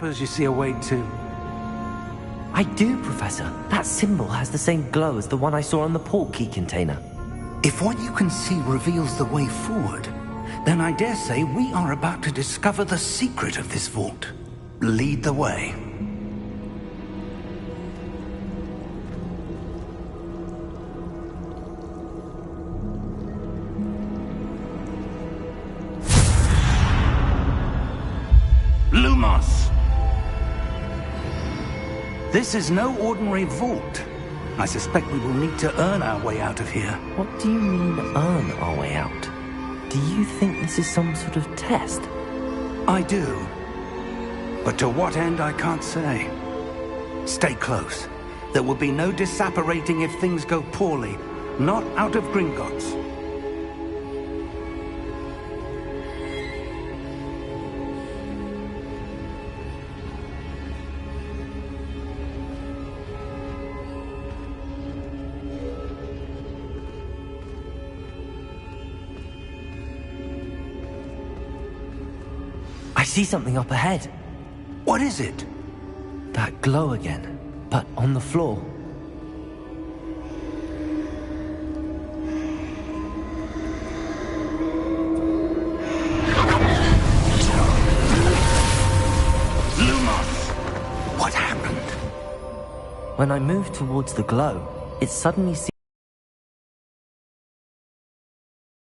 suppose you see a way too. I do, Professor. That symbol has the same glow as the one I saw on the port key container. If what you can see reveals the way forward, then I dare say we are about to discover the secret of this vault. Lead the way. Lumos! This is no ordinary vault. I suspect we will need to earn our way out of here. What do you mean, earn our way out? Do you think this is some sort of test? I do. But to what end, I can't say. Stay close. There will be no disapparating if things go poorly. Not out of Gringotts. I see something up ahead. What is it? That glow again, but on the floor. Lumos! What happened? When I moved towards the glow, it suddenly seemed...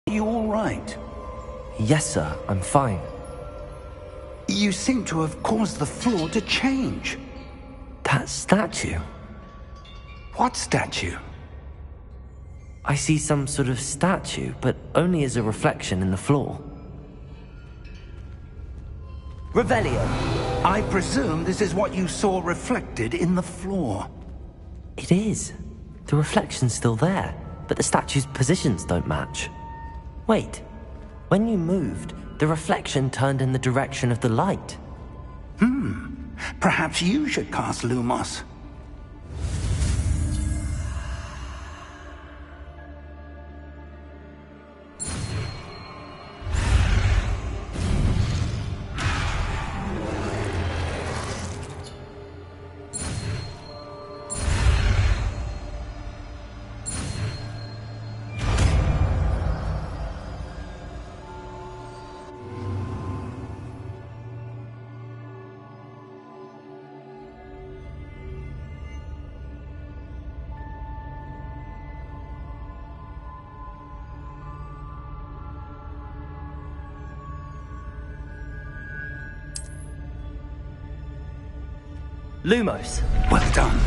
Are you all right? Yes, sir, I'm fine. You seem to have caused the floor to change. That statue? What statue? I see some sort of statue, but only as a reflection in the floor. Revelio! I presume this is what you saw reflected in the floor. It is. The reflection's still there, but the statue's positions don't match. Wait, when you moved, the reflection turned in the direction of the light. Perhaps you should cast Lumos. Lumos! Well done.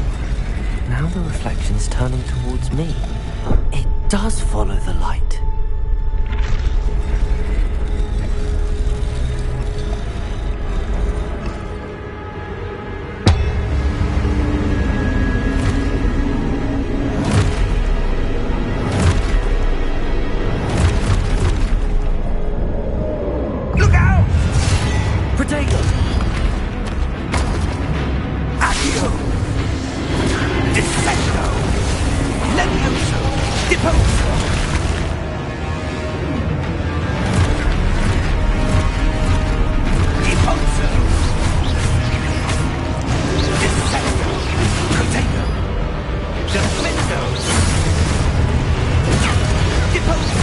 Now the reflection's turning towards me. It does follow the light. Look out! Protego! Accio! Defendo! Levioso! Deposo! Deposo! Defendo! Protego! Defendo! Deposo!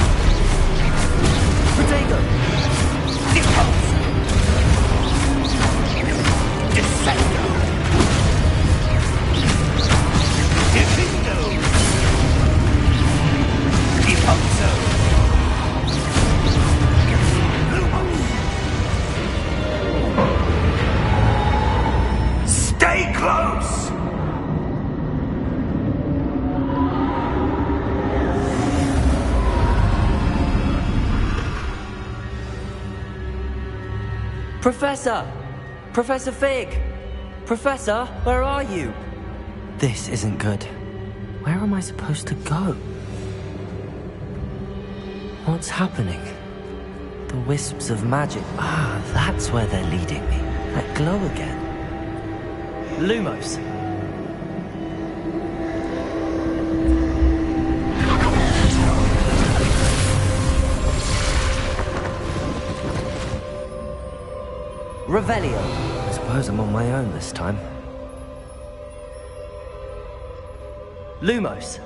Protego! Deposo! Defendo! Defendo! Deposo! Lumos! Stay close! Professor! Professor Fig! Professor, where are you? This isn't good. Where am I supposed to go? What's happening? The wisps of magic. Ah, that's where they're leading me. That glow again. Lumos! Revelio. I suppose suppose I'm on my own this time. Lumos!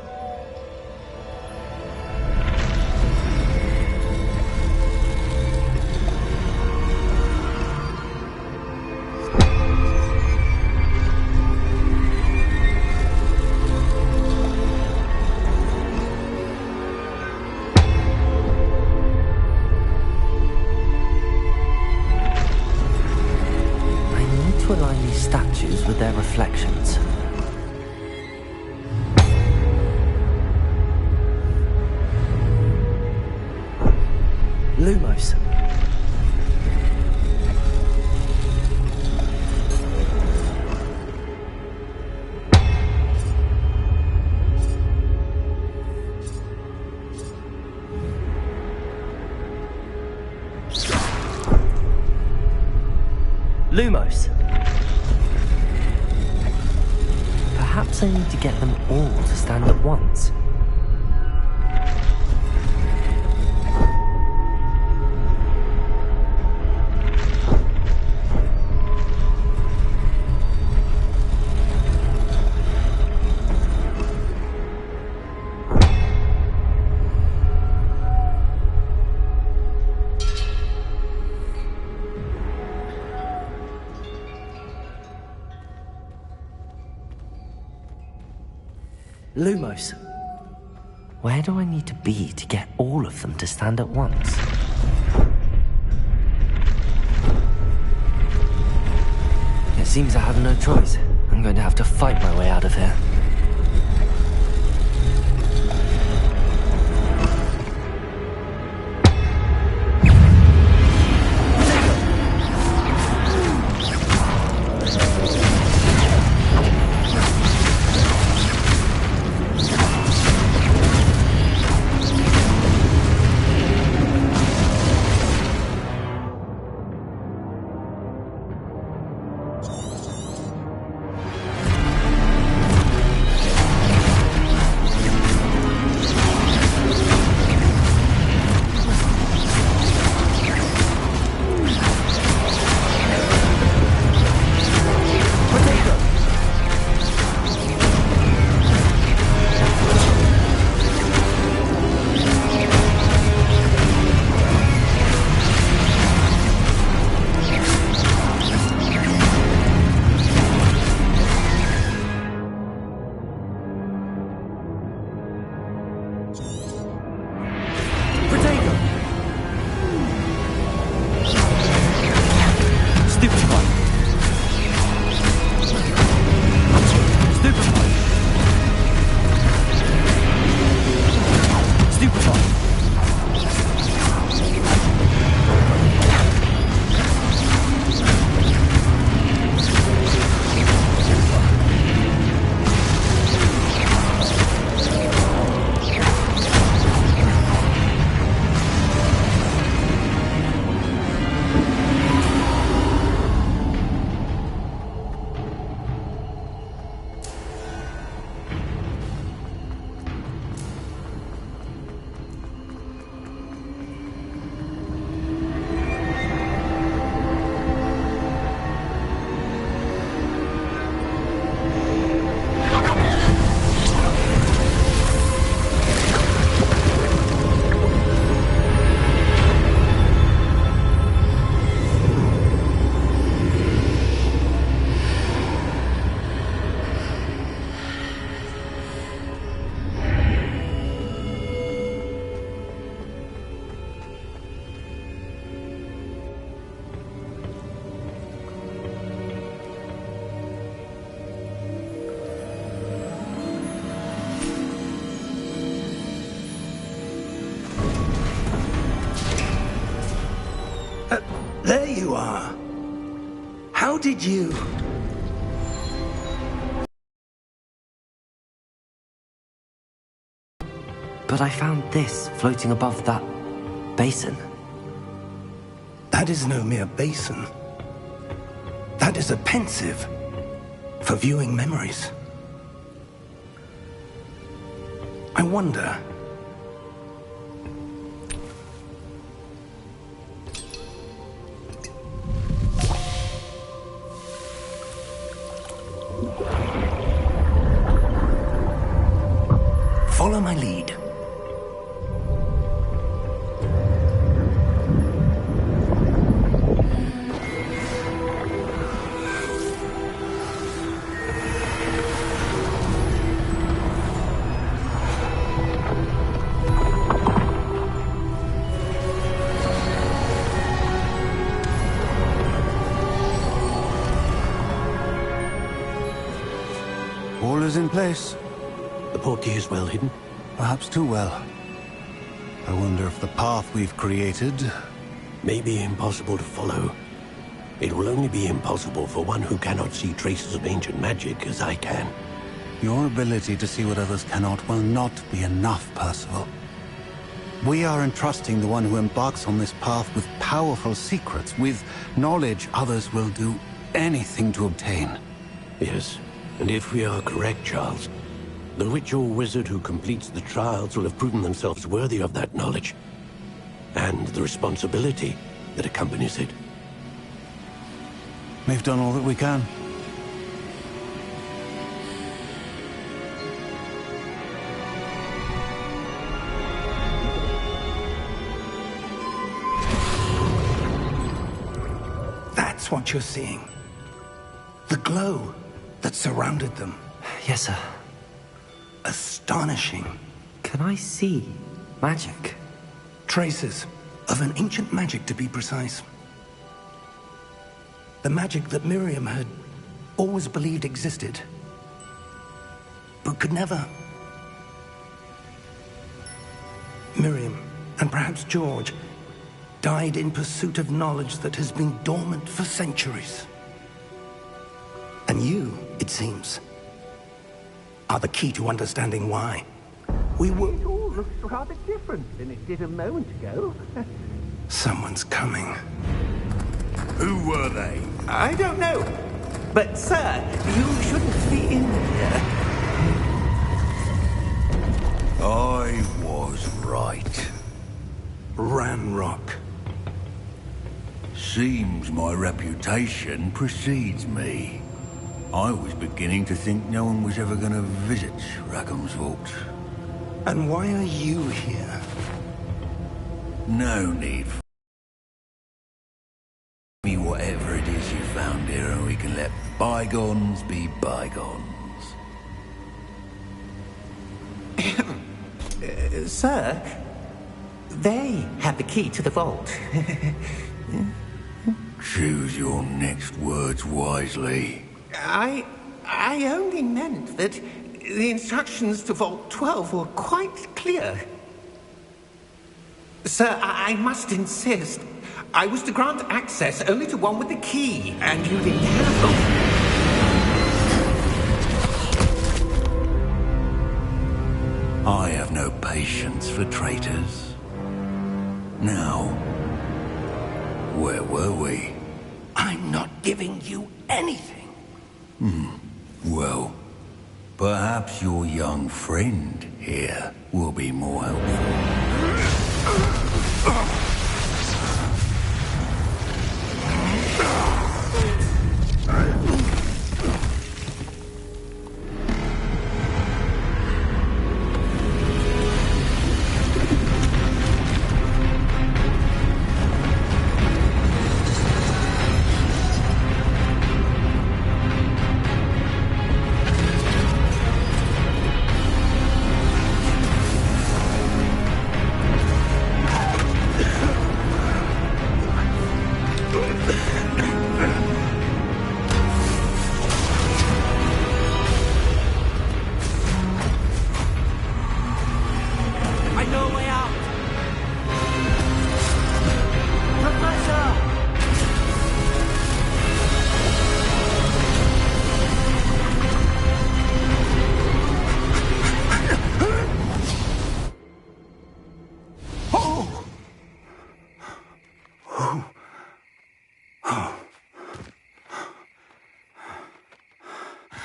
To align these statues with their reflections. Lumos. Lumos. Perhaps I need to get them all to stand at once. Lumos. Where do I need to be to get all of them to stand at once? It seems I have no choice. I'm going to have to fight my way out of here. There you are. How did you... But I found this floating above that basin. That is no mere basin. That is a pensive for viewing memories. I wonder... Follow my lead. All is in place. The portkey is well hidden. Perhaps too well. I wonder if the path we've created... May be impossible to follow. It will only be impossible for one who cannot see traces of ancient magic as I can. Your ability to see what others cannot will not be enough, Percival. We are entrusting the one who embarks on this path with powerful secrets, with knowledge others will do anything to obtain. Yes, and if we are correct, Charles, the witch or wizard who completes the trials will have proven themselves worthy of that knowledge, and the responsibility that accompanies it. We've done all that we can. That's what you're seeing. The glow that surrounded them. Yes, sir. Astonishing. Can I see magic? Traces of an ancient magic, to be precise. The magic that Miriam had always believed existed, but could never. Miriam, and perhaps George, died in pursuit of knowledge that has been dormant for centuries. And you, it seems, are the key to understanding why. We were... It all looks rather different than it did a moment ago. Someone's coming. Who were they? I don't know. But, sir, you shouldn't be in here. I was right. Ranrock. Seems my reputation precedes me. I was beginning to think no one was ever going to visit Rackham's Vault. And why are you here? No need for me whatever it is you found here, and we can let bygones be bygones. Sir, they have the key to the vault. Choose your next words wisely. I only meant that the instructions to Vault 12 were quite clear. Sir, I must insist. I was to grant access only to one with the key, and you didn't have them. I have no patience for traitors. Now, where were we? I'm not giving you anything. Well, perhaps your young friend here will be more helpful.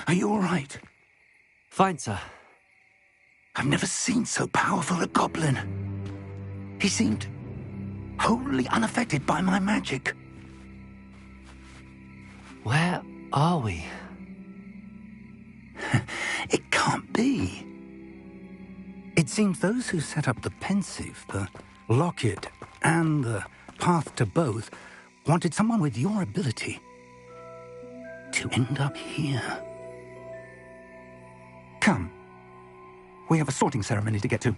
Are you all right? Fine, sir. I've never seen so powerful a goblin. He seemed wholly unaffected by my magic. Where are we? can't be. It seems those who set up the Pensieve, the Locket, and the Path to Both wanted someone with your ability to end up here. Come. We have a sorting ceremony to get to.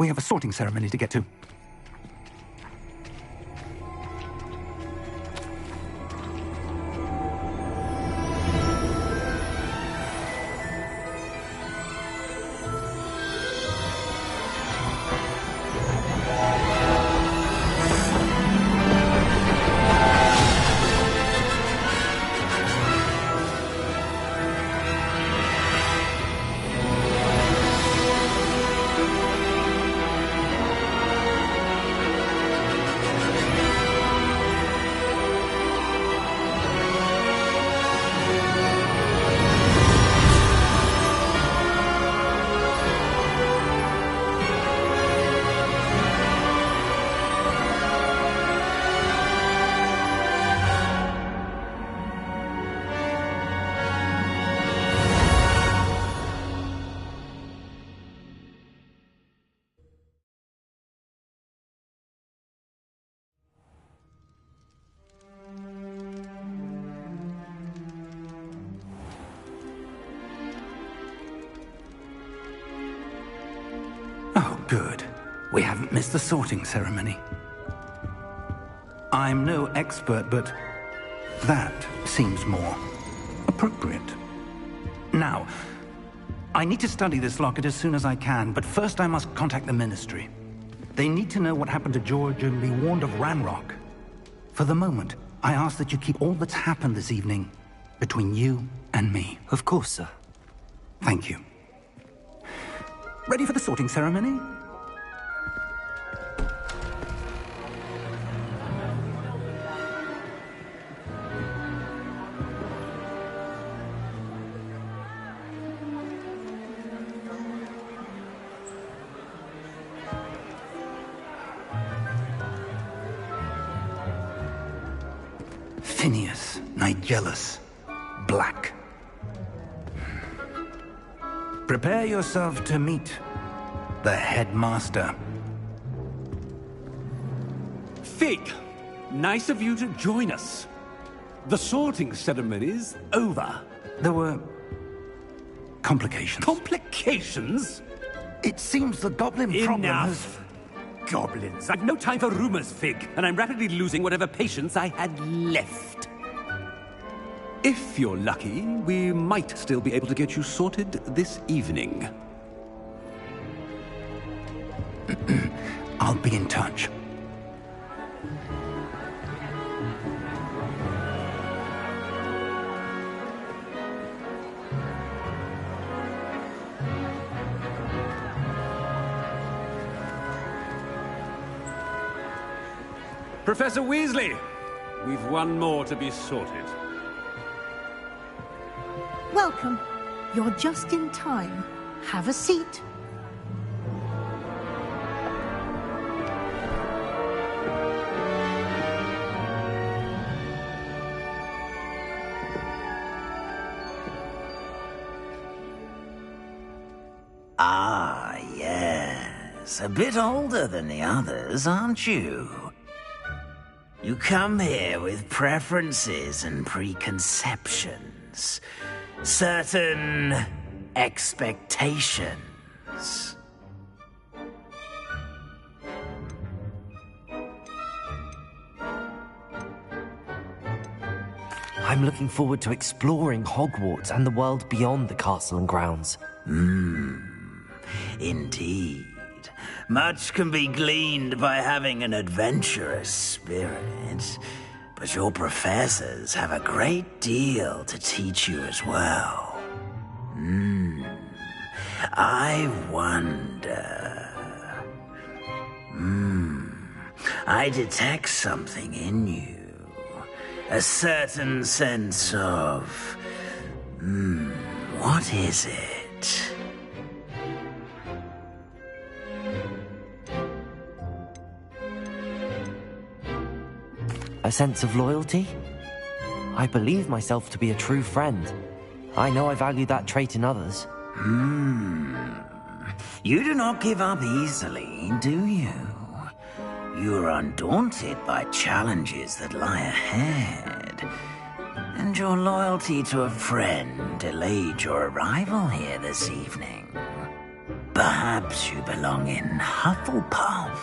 We have a sorting ceremony to get to. Oh, good. We haven't missed the sorting ceremony. I'm no expert, but that seems more appropriate. Now, I need to study this locket as soon as I can, but first I must contact the Ministry. They need to know what happened to George and be warned of Ranrock. For the moment, I ask that you keep all that's happened this evening between you and me. Of course, sir. Thank you. Ready for the sorting ceremony? Phineas Nigellus Black. Prepare yourself to meet the headmaster. Fig, nice of you to join us. The sorting ceremony's over. There were complications. Complications? It seems the goblin problem has... Enough! Goblins. I've no time for rumors, Fig, and I'm rapidly losing whatever patience I had left. If you're lucky, we might still be able to get you sorted this evening. I'll be in touch. Professor Weasley, we've one more to be sorted. Welcome. You're just in time. Have a seat. Ah, yes. A bit older than the others, aren't you? You come here with preferences and preconceptions. Certain expectations. I'm looking forward to exploring Hogwarts and the world beyond the castle and grounds. Indeed. Much can be gleaned by having an adventurous spirit, but your professors have a great deal to teach you as well. I wonder... I detect something in you. A certain sense of... what is it? A sense of loyalty? I believe myself to be a true friend. I know I value that trait in others. You do not give up easily, do you? You are undaunted by challenges that lie ahead. And your loyalty to a friend delayed your arrival here this evening. But Perhaps you belong in Hufflepuff.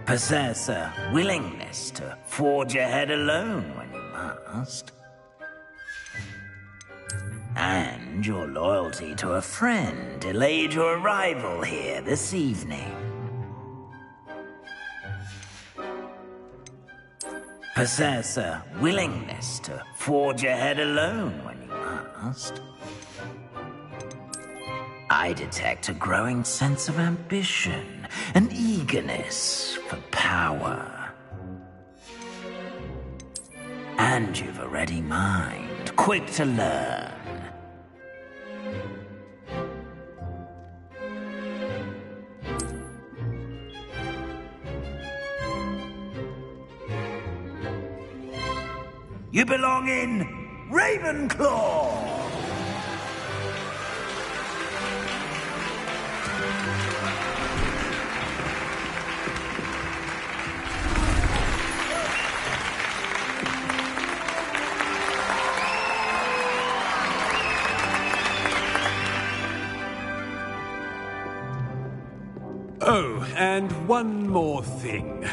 Possess a willingness to forge ahead alone when you must. And your loyalty to a friend delayed your arrival here this evening. Possess a willingness to forge ahead alone when you must. I detect a growing sense of ambition, an eagerness for power. And you've a ready mind, quick to learn. You belong in Ravenclaw! Oh, and one more thing.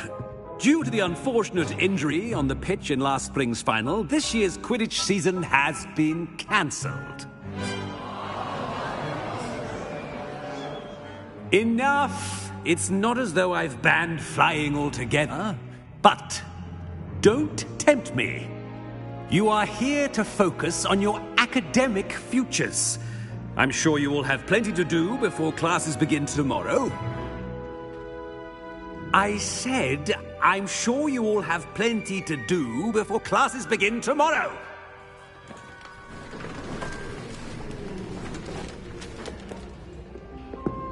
Due to the unfortunate injury on the pitch in last spring's final, this year's Quidditch season has been cancelled. Enough! It's not as though I've banned flying altogether. But don't tempt me. You are here to focus on your academic futures. I'm sure you will have plenty to do before classes begin tomorrow. I said, I'm sure you all have plenty to do before classes begin tomorrow.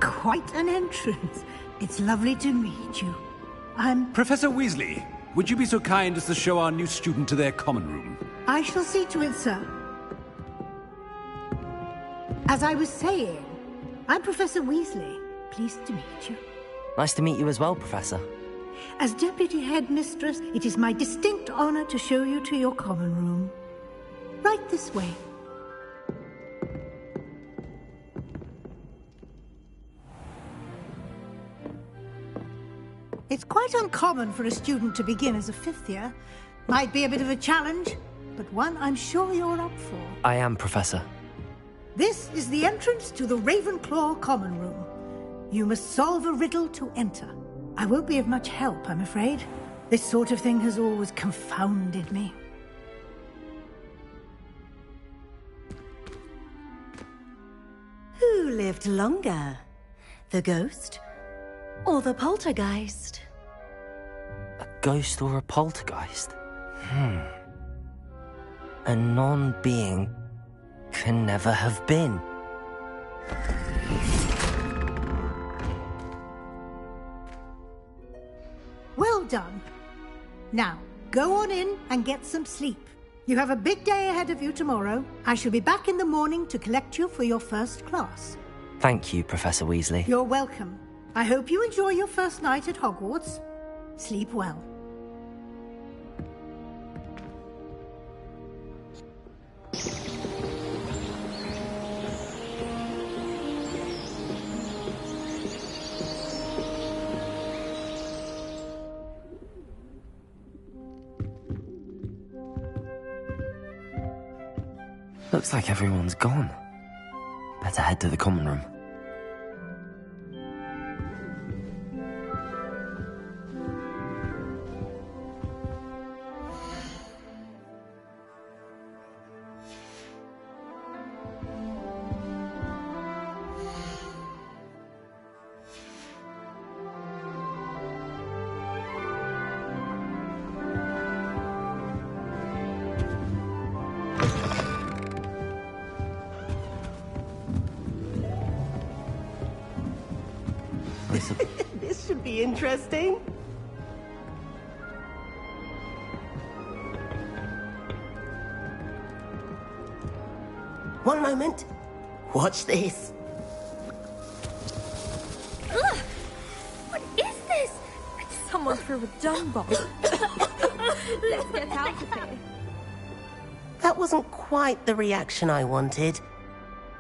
Quite an entrance. It's lovely to meet you. I'm... Professor Weasley, would you be so kind as to show our new student to their common room? I shall see to it, sir. As I was saying, I'm Professor Weasley. Pleased to meet you. Nice to meet you as well, Professor. As Deputy Headmistress, it is my distinct honor to show you to your common room. Right this way. It's quite uncommon for a student to begin as a fifth year. Might be a bit of a challenge, but one I'm sure you're up for. I am, Professor. This is the entrance to the Ravenclaw common room. You must solve a riddle to enter. I won't be of much help, I'm afraid. This sort of thing has always confounded me. Who lived longer? The ghost or the poltergeist? A ghost or a poltergeist? A non-being can never have been. Well done. Now, go on in and get some sleep. You have a big day ahead of you tomorrow. I shall be back in the morning to collect you for your first class. Thank you, Professor Weasley. You're welcome. I hope you enjoy your first night at Hogwarts. Sleep well. Looks like everyone's gone. Better head to the common room. This should be interesting. One moment. Watch this. Ugh! What is this? Someone threw a dung bomb. Let's get out of here. That wasn't quite the reaction I wanted.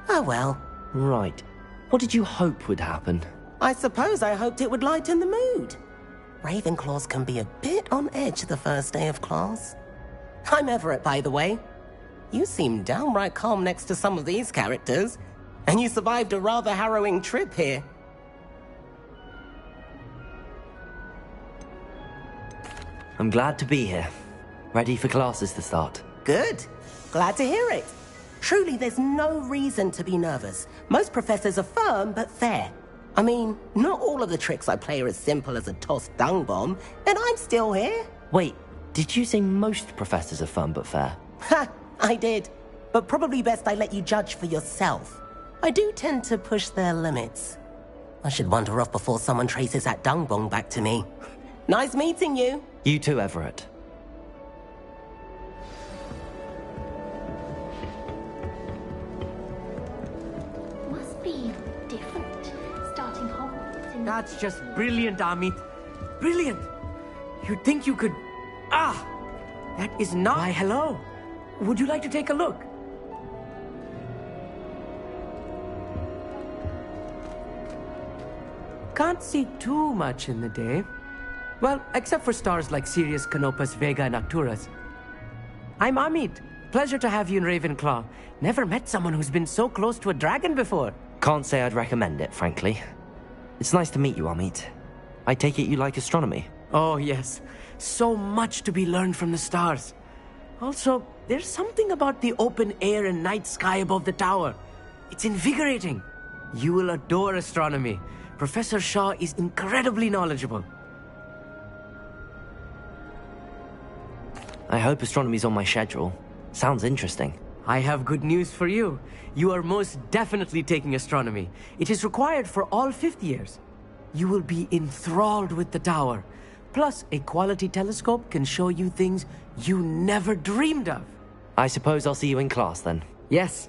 Oh well. Right. What did you hope would happen? I suppose I hoped it would lighten the mood. Ravenclaws can be a bit on edge the first day of class. I'm Everett, by the way. You seem downright calm next to some of these characters, and you survived a rather harrowing trip here. I'm glad to be here. Ready for classes to start. Good. Glad to hear it. Truly, there's no reason to be nervous. Most professors are firm but fair. I mean, not all of the tricks I play are as simple as a tossed dung bomb, and I'm still here. Wait, did you say most professors are fun but fair? Ha! I did. But probably best I let you judge for yourself. I do tend to push their limits. I should wander off before someone traces that dung bomb back to me. Nice meeting you. You too, Everett. Must be different. Starting Hogwarts in... That's just brilliant, Amit. Brilliant. You'd think you could... Ah! That is not... Why, hello. Would you like to take a look? Can't see too much in the day. Well, except for stars like Sirius, Canopus, Vega, and Arcturus. I'm Amit. Pleasure to have you in Ravenclaw. Never met someone who's been so close to a dragon before. Can't say I'd recommend it, frankly. It's nice to meet you, Amit. I take it you like astronomy? Oh, yes. So much to be learned from the stars. Also, there's something about the open air and night sky above the tower. It's invigorating. You will adore astronomy. Professor Shaw is incredibly knowledgeable. I hope astronomy's on my schedule. Sounds interesting. I have good news for you. You are most definitely taking astronomy. It is required for all fifth years. You will be enthralled with the tower. Plus, a quality telescope can show you things you never dreamed of. I suppose I'll see you in class then. Yes.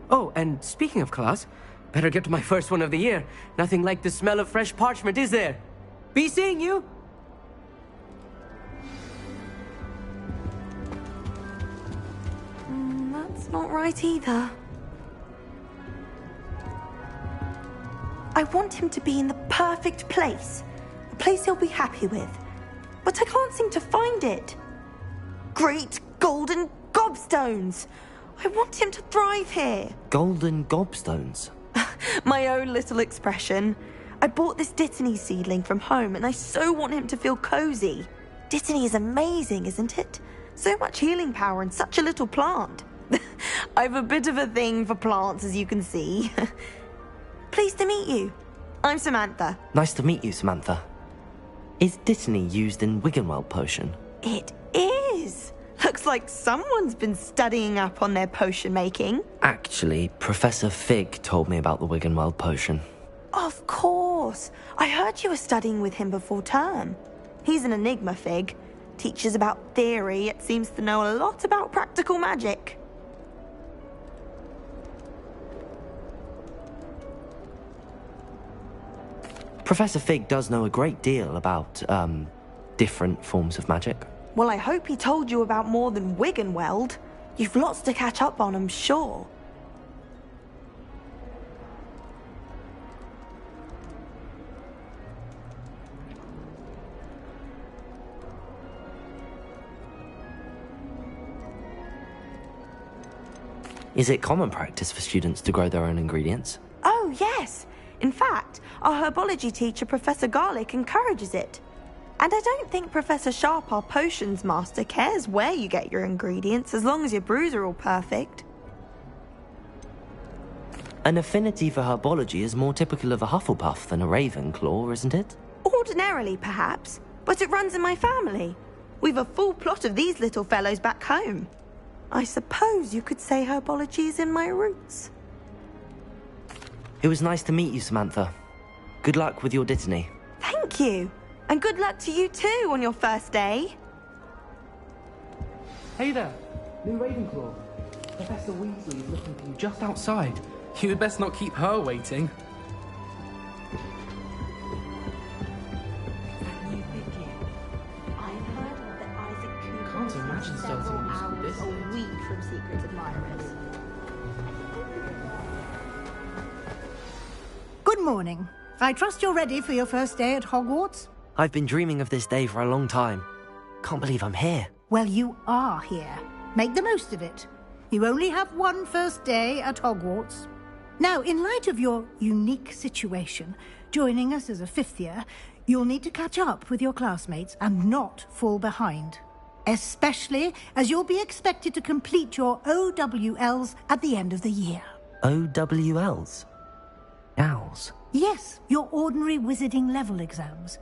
Oh, and speaking of class, better get to my first one of the year. Nothing like the smell of fresh parchment, is there? Be seeing you! That's not right either. I want him to be in the perfect place. A place he'll be happy with. But I can't seem to find it. Great golden gobstones! I want him to thrive here. Golden gobstones? My own little expression. I bought this Dittany seedling from home and I so want him to feel cozy. Dittany is amazing, isn't it? So much healing power in such a little plant. I've a bit of a thing for plants, as you can see. Pleased to meet you. I'm Samantha. Nice to meet you, Samantha. Is Dittany used in Wiggenweld potion? It is. Looks like someone's been studying up on their potion making. Actually, Professor Fig told me about the Wiggenweld potion. Of course. I heard you were studying with him before term. He's an enigma, Fig. Teaches about theory, yet seems to know a lot about practical magic. Professor Fig does know a great deal about, different forms of magic. Well, I hope he told you about more than Wiggenweld. You've lots to catch up on, I'm sure. Is it common practice for students to grow their own ingredients? Oh, yes. In fact, our herbology teacher, Professor Garlick, encourages it. And I don't think Professor Sharp, our potions master, cares where you get your ingredients, as long as your brews are all perfect. An affinity for herbology is more typical of a Hufflepuff than a Ravenclaw, isn't it? Ordinarily, perhaps, but it runs in my family. We've a full plot of these little fellows back home. I suppose you could say herbology is in my roots. It was nice to meet you, Samantha. Good luck with your Dittany. Thank you. And good luck to you too on your first day. Hey there, new Ravenclaw. Professor Weasley is looking for you just outside. You'd best not keep her waiting. Can't imagine starting a musical this a week from Secret Admirers. Good morning. I trust you're ready for your first day at Hogwarts? I've been dreaming of this day for a long time. Can't believe I'm here. Well, you are here. Make the most of it. You only have one first day at Hogwarts. Now, in light of your unique situation, joining us as a fifth year, you'll need to catch up with your classmates and not fall behind. Especially as you'll be expected to complete your OWLs at the end of the year. OWLs? Owls? Yes, your ordinary wizarding level exams.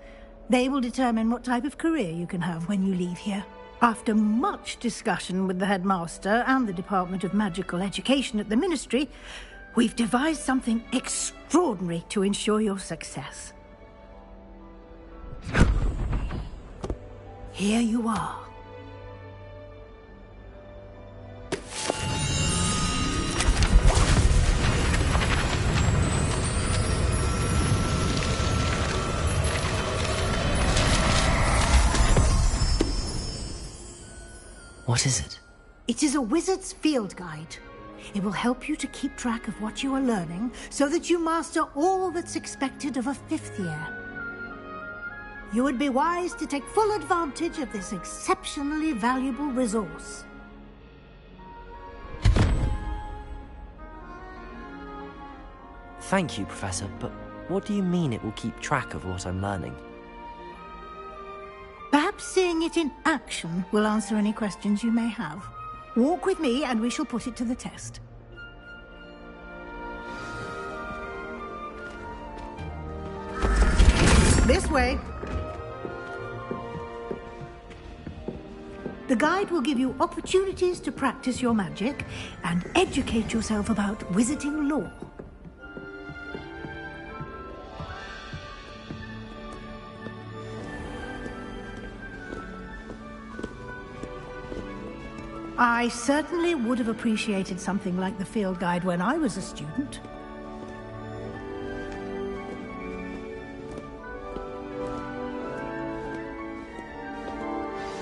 They will determine what type of career you can have when you leave here. After much discussion with the headmaster and the Department of Magical Education at the Ministry, we've devised something extraordinary to ensure your success. Here you are. What is it? It is a wizard's field guide. It will help you to keep track of what you are learning so that you master all that's expected of a fifth year. You would be wise to take full advantage of this exceptionally valuable resource. Thank you, Professor, but what do you mean it will keep track of what I'm learning? Perhaps seeing it in action will answer any questions you may have. Walk with me and we shall put it to the test. This way. The guide will give you opportunities to practice your magic and educate yourself about wizarding lore. I certainly would have appreciated something like the field guide when I was a student.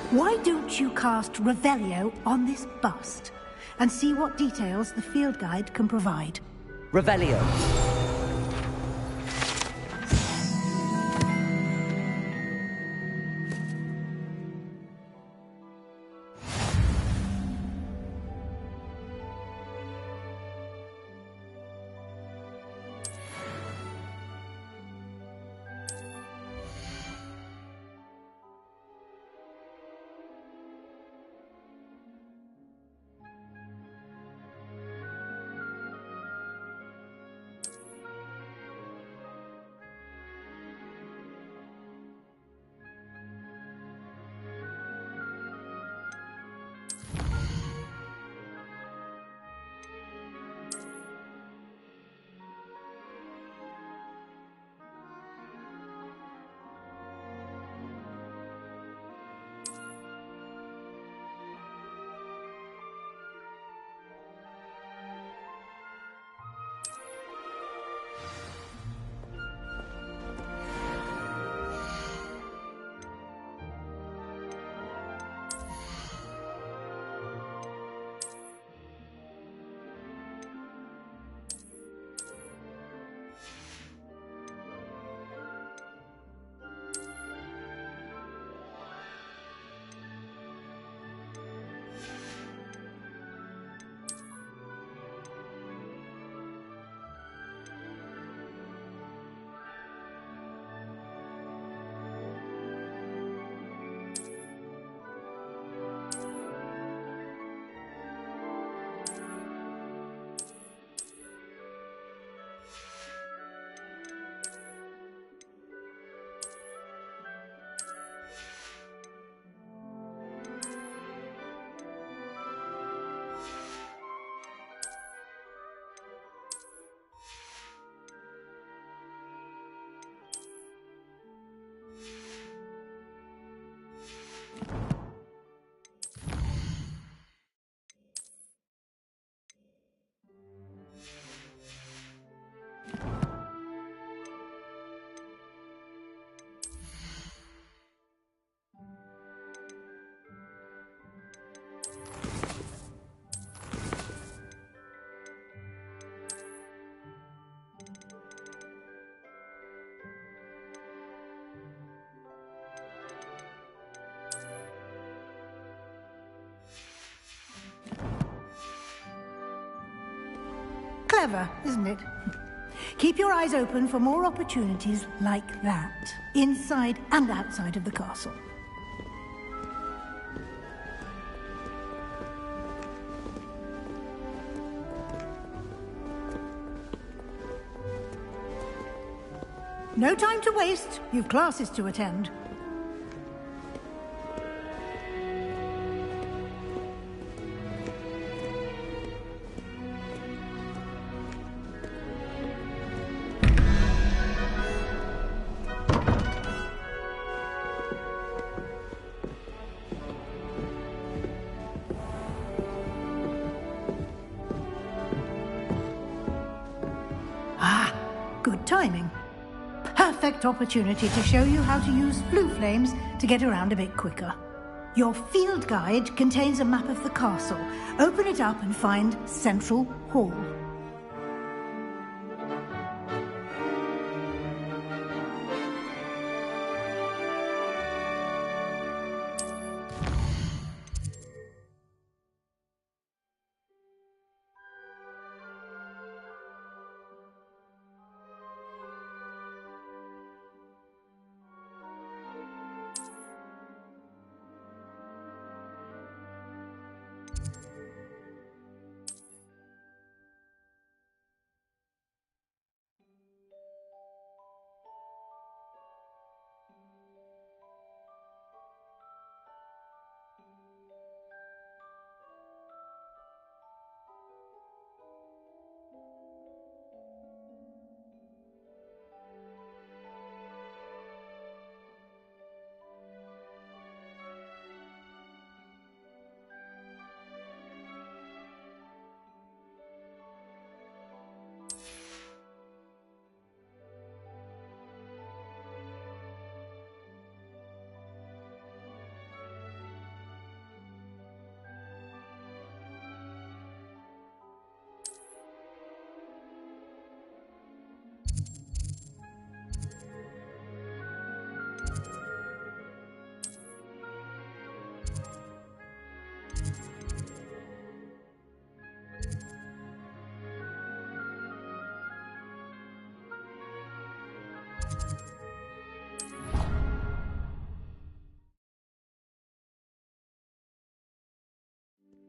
Why don't you cast Revelio on this bust and see what details the field guide can provide? Revelio. Clever, isn't it? Keep your eyes open for more opportunities like that, inside and outside of the castle. No time to waste. You've classes to attend. Ah, good timing. Perfect opportunity to show you how to use flue flames to get around a bit quicker. Your field guide contains a map of the castle. Open it up and find Central Hall.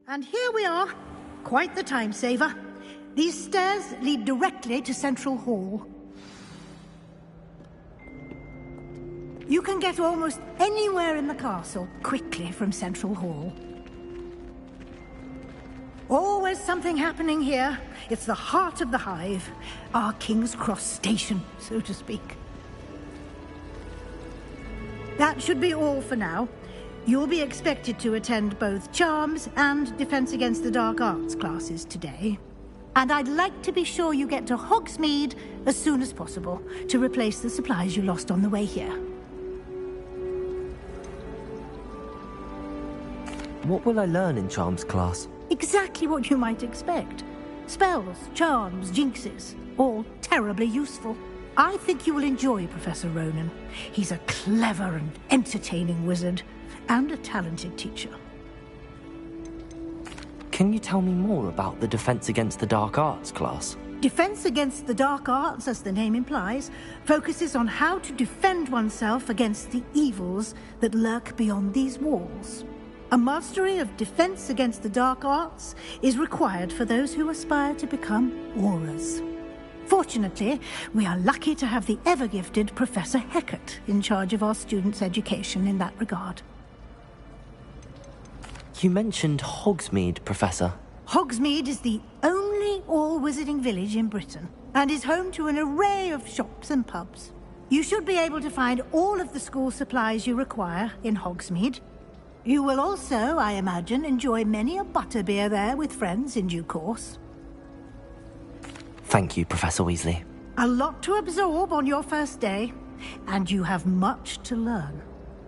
And here we are. Quite the time saver. These stairs lead directly to Central Hall. You can get almost anywhere in the castle quickly from Central Hall. Always something happening here. It's the heart of the Hive. Our King's Cross station, so to speak. That should be all for now. You'll be expected to attend both Charms and Defense Against the Dark Arts classes today. And I'd like to be sure you get to Hogsmeade as soon as possible to replace the supplies you lost on the way here. What will I learn in Charms class? Exactly what you might expect. Spells, charms, jinxes, all terribly useful. I think you will enjoy Professor Ronen. He's a clever and entertaining wizard, and a talented teacher. Can you tell me more about the Defense Against the Dark Arts class? Defense Against the Dark Arts, as the name implies, focuses on how to defend oneself against the evils that lurk beyond these walls. A mastery of Defense Against the Dark Arts is required for those who aspire to become Aurors. Fortunately, we are lucky to have the ever-gifted Professor Hecat in charge of our students' education in that regard. You mentioned Hogsmeade, Professor. Hogsmeade is the only all-wizarding village in Britain, and is home to an array of shops and pubs. You should be able to find all of the school supplies you require in Hogsmeade. You will also, I imagine, enjoy many a butterbeer there with friends in due course. Thank you, Professor Weasley. A lot to absorb on your first day, and you have much to learn.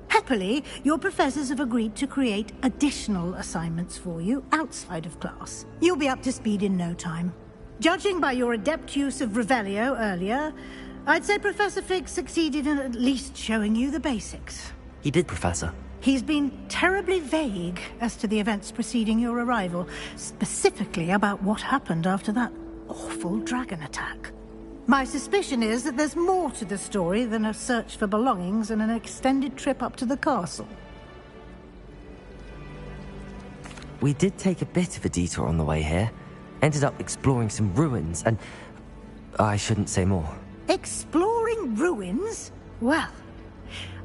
Happily, your professors have agreed to create additional assignments for you outside of class. You'll be up to speed in no time. Judging by your adept use of Revelio earlier, I'd say Professor Fig succeeded in at least showing you the basics. He did, Professor. He's been terribly vague as to the events preceding your arrival, specifically about what happened after that awful dragon attack. My suspicion is that there's more to the story than a search for belongings and an extended trip up to the castle. We did take a bit of a detour on the way here. Ended up exploring some ruins and... I shouldn't say more. Exploring ruins? Well,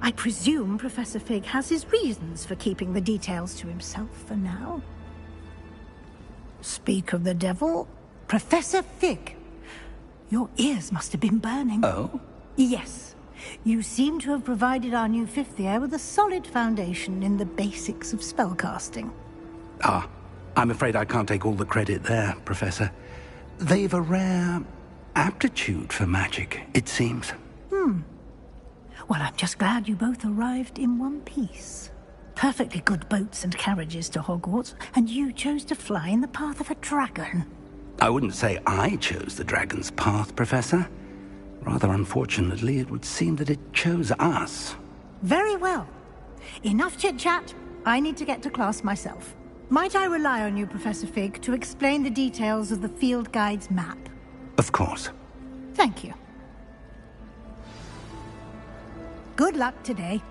I presume Professor Fig has his reasons for keeping the details to himself for now. Speak of the devil, Professor Fig. Your ears must have been burning. Oh? Yes. You seem to have provided our new fifth year with a solid foundation in the basics of spellcasting. Ah, I'm afraid I can't take all the credit there, Professor. They've a rare aptitude for magic, it seems. Well, I'm just glad you both arrived in one piece. Perfectly good boats and carriages to Hogwarts, and you chose to fly in the path of a dragon. I wouldn't say I chose the dragon's path, Professor. Rather unfortunately, it would seem that it chose us. Very well. Enough chit-chat. I need to get to class myself. Might I rely on you, Professor Fig, to explain the details of the field guide's map? Of course. Thank you. Good luck today.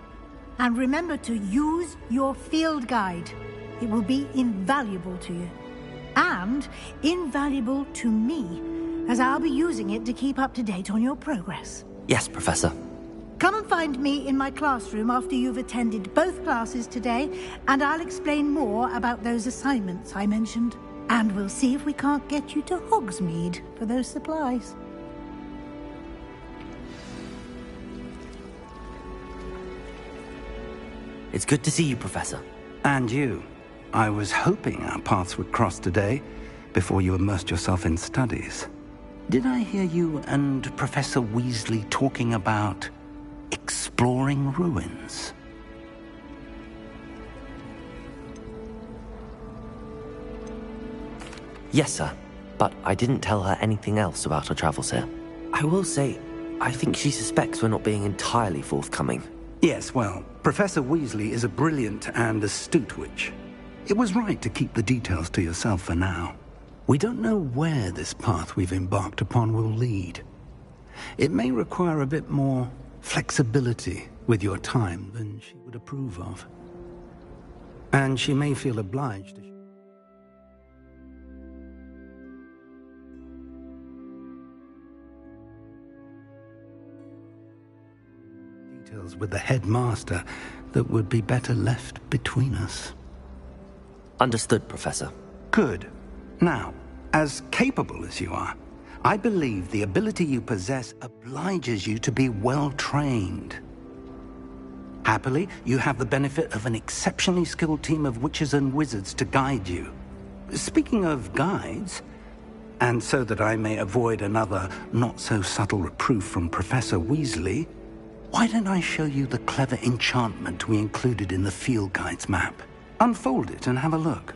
And remember to use your field guide. It will be invaluable to you. And invaluable to me, as I'll be using it to keep up to date on your progress. Yes, Professor. Come and find me in my classroom after you've attended both classes today, and I'll explain more about those assignments I mentioned. And we'll see if we can't get you to Hogsmeade for those supplies. It's good to see you, Professor. And you. I was hoping our paths would cross today, before you immersed yourself in studies. Did I hear you and Professor Weasley talking about exploring ruins? Yes, sir. But I didn't tell her anything else about our travels here. I will say, I think she suspects we're not being entirely forthcoming. Yes, well, Professor Weasley is a brilliant and astute witch. It was right to keep the details to yourself for now. We don't know where this path we've embarked upon will lead. It may require a bit more flexibility with your time than she would approve of. And she may feel obliged to... details with the headmaster that would be better left between us. Understood, Professor. Good. Now, as capable as you are, I believe the ability you possess obliges you to be well trained. Happily, you have the benefit of an exceptionally skilled team of witches and wizards to guide you. Speaking of guides, and so that I may avoid another not-so-subtle reproof from Professor Weasley, why don't I show you the clever enchantment we included in the field guide's map? Unfold it and have a look.